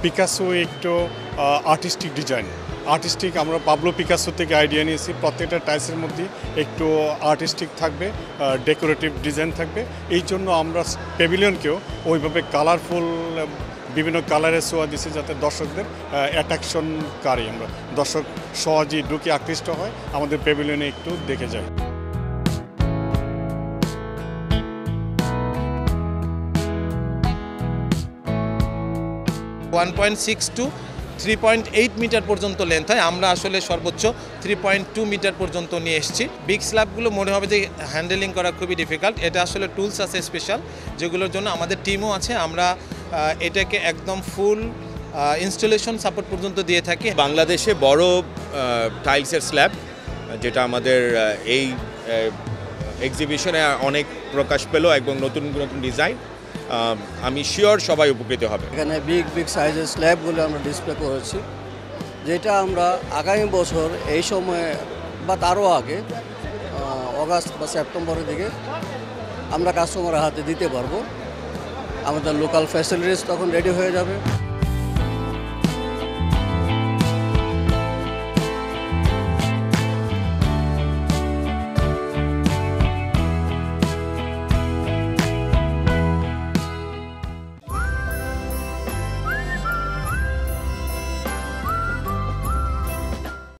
Picasso একটু artistic design artistic আমরা Pablo Picasso থেকে আইডিয়া নিয়েছি প্রত্যেকটা টাইলসের মধ্যে একটু আর্টিস্টিক থাকবে ডেকোরেটিভ ডিজাইন থাকবে এই জন্য আমরা প্যাভিলিয়নকেও ওইভাবে কালারফুল বিভিন্ন কালারের ছোঁয়া দিছি যাতে দর্শকদের অ্যাট্রাকশনকারী আমরা দর্শক সহজেই ঢুকে আকৃষ্ট হয় আমাদের প্যাভিলিয়নে একটু দেখে যায়। (1.6 to 3.8 মিটার পর্যন্ত লেন্থ হয়। আমরা আসলে সর্বোচ্চ 3.2 মিটার পর্যন্ত নিয়ে এসেছি। বিগ স্ল্যাবগুলো মনে হবে যে হ্যান্ডেলিং করা খুবই ডিফিকাল্ট। এটা আসলে টুলস আছে স্পেশাল যেগুলোর জন্য আমাদের টিমও আছে। আমরা এটাকে একদম ফুল ইনস্টলেশন সাপোর্ট পর্যন্ত দিয়ে থাকি। বাংলাদেশে বড় টাইলসের স্ল্যাব যেটা আমাদের এই এক্সিবিশনে অনেক প্রকাশ পেল এবং নতুন নতুন ডিজাইন, আমি শিওর সবাই উপকৃত হবে। এখানে বিগ সাইজের স্ল্যাবগুলো আমরা ডিসপ্লে করেছি, যেটা আমরা আগামী বছর এই সময়ে বা তারও আগে অগাস্ট বা সেপ্টেম্বরের দিকে আমরা কাস্টমারের হাতে দিতে পারবো। আমাদের লোকাল ফ্যাসিলিটিস তখন রেডি হয়ে যাবে।